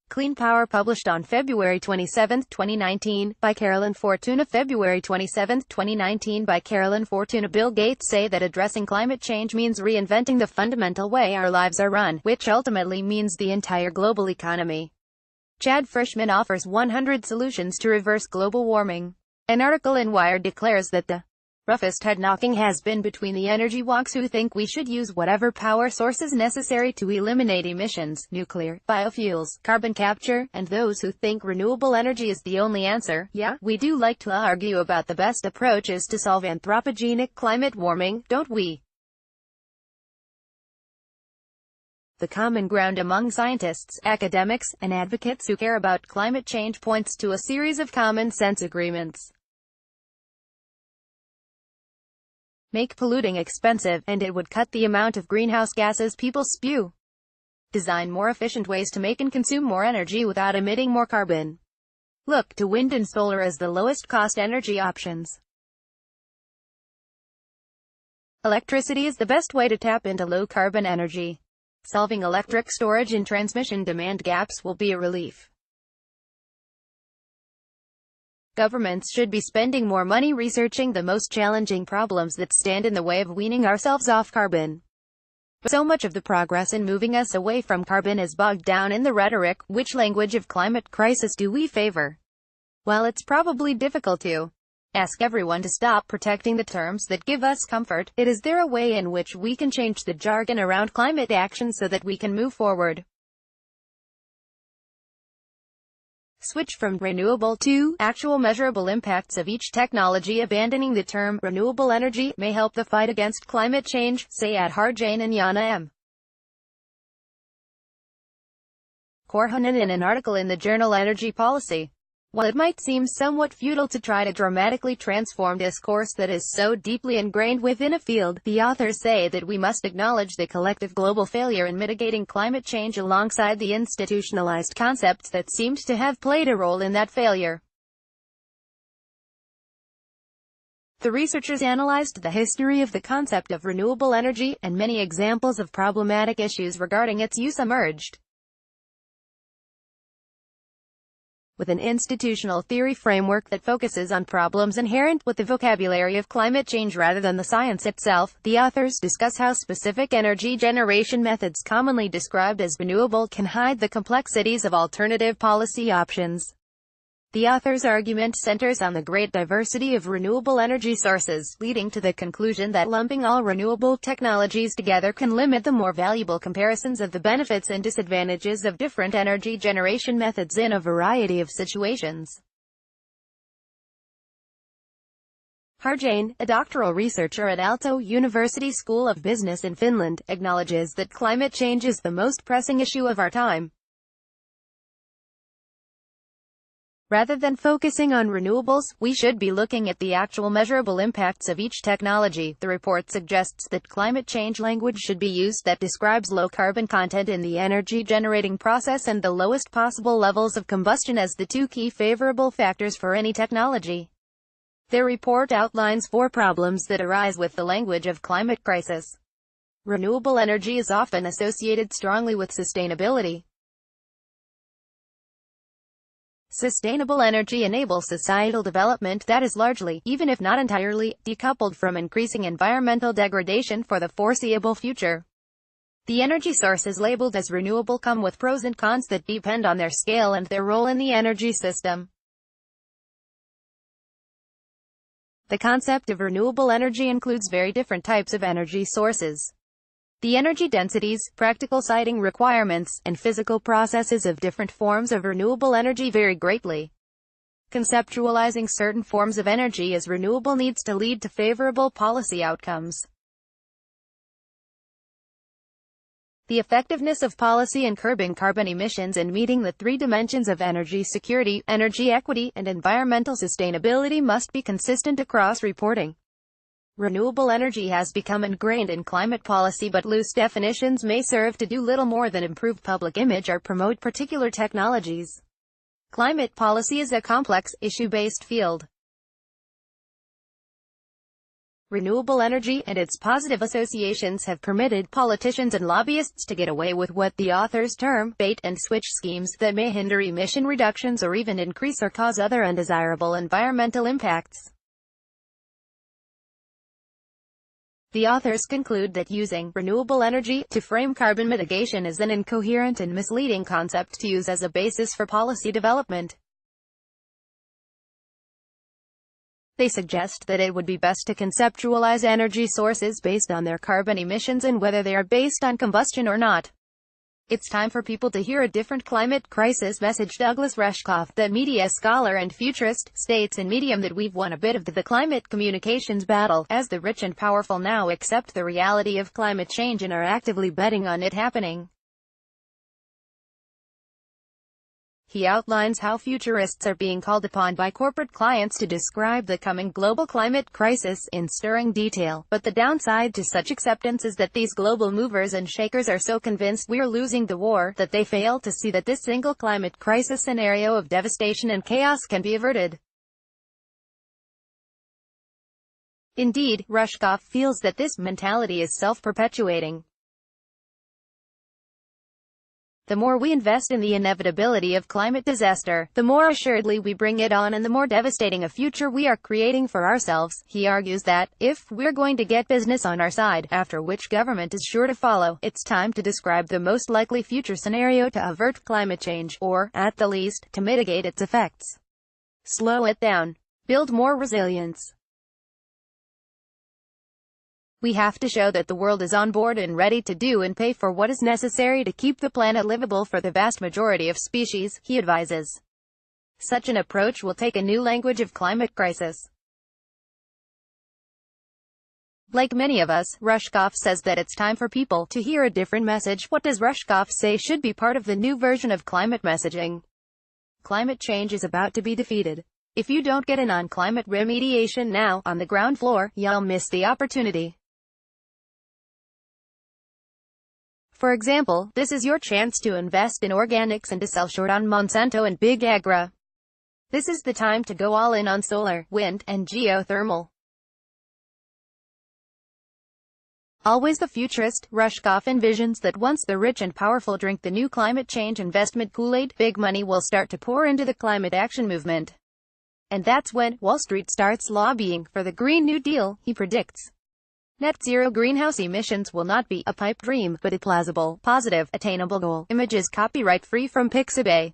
Clean Power, published on February 27, 2019, by Carolyn Fortuna. February 27, 2019, by Carolyn Fortuna. Bill Gates say that addressing climate change means reinventing the fundamental way our lives are run, which ultimately means the entire global economy. Chad Frischmann offers 100 solutions to reverse global warming. An article in Wired declares that the roughest head-knocking has been between the energy wonks who think we should use whatever power sources necessary to eliminate emissions, nuclear, biofuels, carbon capture, and those who think renewable energy is the only answer. Yeah, we do like to argue about the best approaches to solve anthropogenic climate warming, don't we? The common ground among scientists, academics, and advocates who care about climate change points to a series of common-sense agreements. Make polluting expensive, and it would cut the amount of greenhouse gases people spew. Design more efficient ways to make and consume more energy without emitting more carbon. Look to wind and solar as the lowest-cost energy options. Electricity is the best way to tap into low-carbon energy. Solving electric storage and transmission demand gaps will be a relief. Governments should be spending more money researching the most challenging problems that stand in the way of weaning ourselves off carbon. But so much of the progress in moving us away from carbon is bogged down in the rhetoric. Which language of climate crisis do we favor? Well, it's probably difficult to ask everyone to stop protecting the terms that give us comfort. Is there a way in which we can change the jargon around climate action so that we can move forward? Switch from renewable to actual measurable impacts of each technology. Abandoning the term renewable energy may help the fight against climate change, say at Harjane and Yana M. Korhonen in an article in the journal Energy Policy. While it might seem somewhat futile to try to dramatically transform discourse that is so deeply ingrained within a field, the authors say that we must acknowledge the collective global failure in mitigating climate change alongside the institutionalized concepts that seemed to have played a role in that failure. The researchers analyzed the history of the concept of renewable energy, and many examples of problematic issues regarding its use emerged. With an institutional theory framework that focuses on problems inherent with the vocabulary of climate change rather than the science itself, the authors discuss how specific energy generation methods commonly described as renewable can hide the complexities of alternative policy options. The author's argument centers on the great diversity of renewable energy sources, leading to the conclusion that lumping all renewable technologies together can limit the more valuable comparisons of the benefits and disadvantages of different energy generation methods in a variety of situations. Harjane, a doctoral researcher at Aalto University School of Business in Finland, acknowledges that climate change is the most pressing issue of our time. Rather than focusing on renewables, we should be looking at the actual measurable impacts of each technology. The report suggests that climate change language should be used that describes low carbon content in the energy generating process and the lowest possible levels of combustion as the two key favorable factors for any technology. Their report outlines 4 problems that arise with the language of climate crisis. Renewable energy is often associated strongly with sustainability. Sustainable energy enables societal development that is largely, even if not entirely, decoupled from increasing environmental degradation for the foreseeable future. The energy sources labeled as renewable come with pros and cons that depend on their scale and their role in the energy system. The concept of renewable energy includes very different types of energy sources. The energy densities, practical siting requirements, and physical processes of different forms of renewable energy vary greatly. Conceptualizing certain forms of energy as renewable needs to lead to favorable policy outcomes. The effectiveness of policy in curbing carbon emissions and meeting the 3 dimensions of energy security, energy equity, and environmental sustainability must be consistent across reporting. Renewable energy has become ingrained in climate policy, but loose definitions may serve to do little more than improve public image or promote particular technologies. Climate policy is a complex, issue-based field. Renewable energy and its positive associations have permitted politicians and lobbyists to get away with what the authors term bait-and-switch schemes that may hinder emission reductions or even increase or cause other undesirable environmental impacts. The authors conclude that using renewable energy to frame carbon mitigation is an incoherent and misleading concept to use as a basis for policy development. They suggest that it would be best to conceptualize energy sources based on their carbon emissions and whether they are based on combustion or not. It's time for people to hear a different climate crisis message. Douglas Rushkoff, the media scholar and futurist, states in Medium that we've won a bit of the climate communications battle, as the rich and powerful now accept the reality of climate change and are actively betting on it happening. He outlines how futurists are being called upon by corporate clients to describe the coming global climate crisis in stirring detail, but the downside to such acceptance is that these global movers and shakers are so convinced we're losing the war that they fail to see that this single climate crisis scenario of devastation and chaos can be averted. Indeed, Rushkoff feels that this mentality is self-perpetuating. The more we invest in the inevitability of climate disaster, the more assuredly we bring it on and the more devastating a future we are creating for ourselves. He argues that, if we're going to get business on our side, after which government is sure to follow, it's time to describe the most likely future scenario to avert climate change, or, at the least, to mitigate its effects. Slow it down. Build more resilience. We have to show that the world is on board and ready to do and pay for what is necessary to keep the planet livable for the vast majority of species, he advises. Such an approach will take a new language of climate crisis. Like many of us, Rushkoff says that it's time for people to hear a different message. What does Rushkoff say should be part of the new version of climate messaging? Climate change is about to be defeated. If you don't get in on climate remediation now, on the ground floor, you'll miss the opportunity. For example, this is your chance to invest in organics and to sell short on Monsanto and Big Agri. This is the time to go all in on solar, wind, and geothermal. Always the futurist, Rushkoff envisions that once the rich and powerful drink the new climate change investment Kool-Aid, big money will start to pour into the climate action movement. And that's when Wall Street starts lobbying for the Green New Deal, he predicts. Net zero greenhouse emissions will not be a pipe dream, but a plausible, positive, attainable goal. Images copyright free from Pixabay.